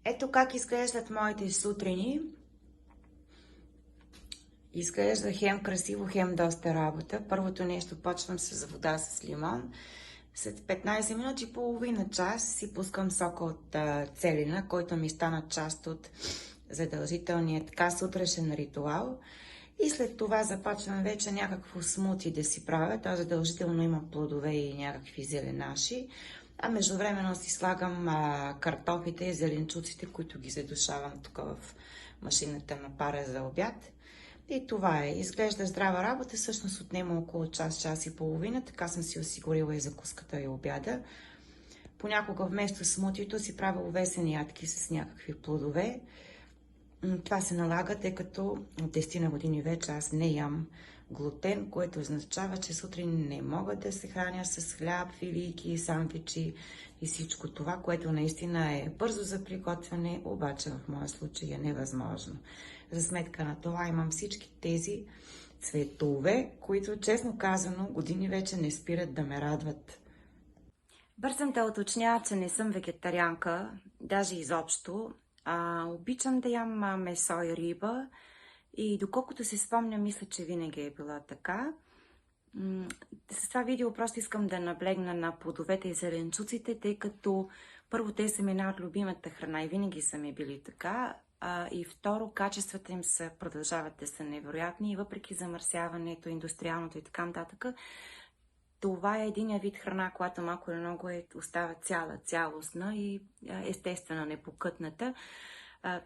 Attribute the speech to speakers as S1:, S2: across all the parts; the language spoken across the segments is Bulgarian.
S1: Ето как изглеждат моите сутрини. Изглежда хем красиво, хем доста работа. Първото нещо, почвам с вода с лимон. След 15 минути, половина час си пускам сока от целина, който ми стана част от задължителния така сутрешен ритуал. И след това започвам вече някакво смути да си правя. То задължително има плодове и някакви зеленаши. А междувременно си слагам картофите и зеленчуците, които ги задушавам тук в машината на пара за обяд. И това е. Изглежда здрава работа, всъщност отнема около час, час и половина. Така съм си осигурила и закуската и обяда. Понякога вместо смутито си правя овесени ядки с някакви плодове. Това се налага, тъй като от 10 на години вече аз не ям глутен, което означава, че сутрин не мога да се храня с хляб, филийки, сандвичи и всичко това, което наистина е бързо за приготвяне, обаче в моя случай е невъзможно. За сметка на това имам всички тези цветове, които, честно казано, години вече не спират да ме радват. Бързам да уточня, че не съм вегетарианка, даже изобщо. Обичам да ям месо и риба и доколкото се спомня, мисля, че винаги е била така. С това видео просто искам да наблегна на плодовете и зеленчуците, тъй като първо те са ми една от любимата храна и винаги са ми били така. И второ, качествата им продължават да са невероятни и въпреки замърсяването, индустриалното и така нататък. Това е един вид храна, която малко или много остава цялостна и естествено непокътната.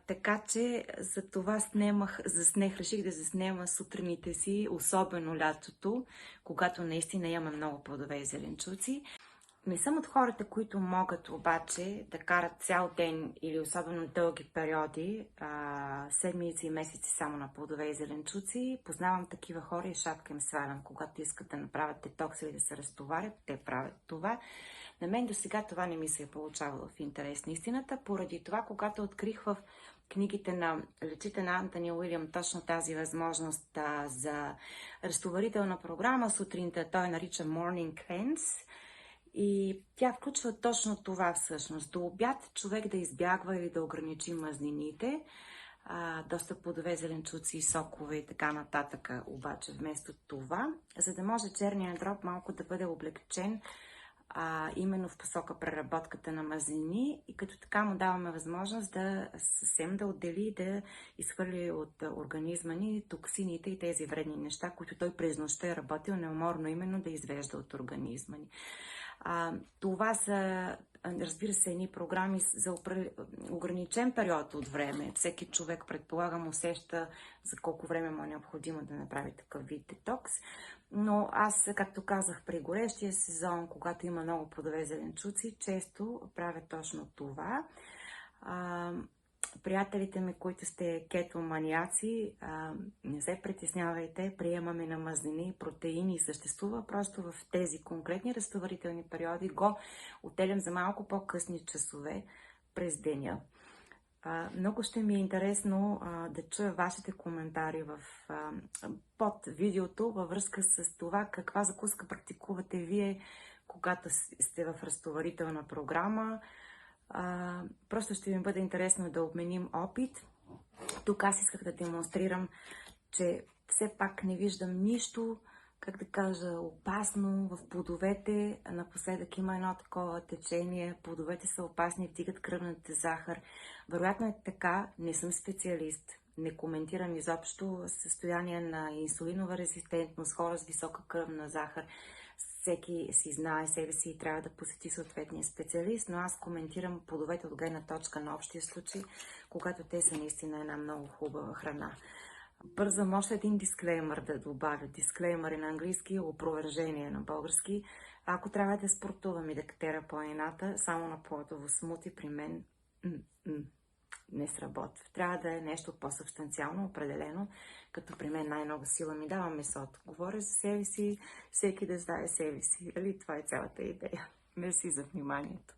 S1: Така че за това реших да заснема сутрините си, особено лятото, когато наистина имаме много плодове и зеленчуци. Не съм от хората, които могат обаче да карат цял ден или особено дълги периоди, седмици и месеци само на плодове и зеленчуци. Познавам такива хора и шапка им свалям, когато искат да направят детокс или да се разтоварят, те правят това. На мен до сега това не ми се е получавало в интерес на истината, поради това, когато открих в книгите на лечите на Антони Уилям точно тази възможност за разтоварителна програма сутринта, той нарича Morning Cleanse, и тя включва точно това всъщност. До обяд човек да избягва или да ограничи мазнините, доста плодове, зеленчуци, сокове и така нататък, обаче вместо това, за да може черният дроб малко да бъде облегчен именно в посока преработката на мазнини и като така му даваме възможност да съвсем да отдели, да изхвърли от организма ни токсините и тези вредни неща, които той през нощта е работил неуморно именно да извежда от организма ни. Това са, разбира се, едни програми за ограничен период от време. Всеки човек, предполагам, усеща за колко време му е необходимо да направи такъв вид детокс. Но аз, както казах, при горещия сезон, когато има много плодове зеленчуци, често правя точно това. Приятелите ми, които сте кетоманиаци, не се притеснявайте, приемаме на мазнини, протеини съществува, просто в тези конкретни разтоварителни периоди го отделям за малко по-късни часове през деня. Много ще ми е интересно да чуя вашите коментари под видеото във връзка с това каква закуска практикувате вие, когато сте в разтоварителна програма. Просто ще ми бъде интересно да обменим опит. Тук аз исках да демонстрирам, че все пак не виждам нищо, как да кажа, опасно в плодовете. Напоследък има едно такова течение. Плодовете са опасни, вдигат кръвната захар. Вероятно е така, не съм специалист. Не коментирам изобщо състояние на инсулинова резистентност, хора с висока кръвна захар. Всеки си знае себе си и трябва да посети съответния специалист, но аз коментирам плодовете от гледна точка на общия случай, когато те са наистина една много хубава храна. Бързам още един дисклеймър да добавя. Дисклеймър е на английски, опровержение на български. Ако трябва да спортувам и да катера планината, само на плодово смути при мен не сработва. Трябва да е нещо по-субстанциално, определено, като при мен най-много сила ми дава месото. Говоря за себе си, всеки да знае себе си. Това е цялата идея. Мерси за вниманието.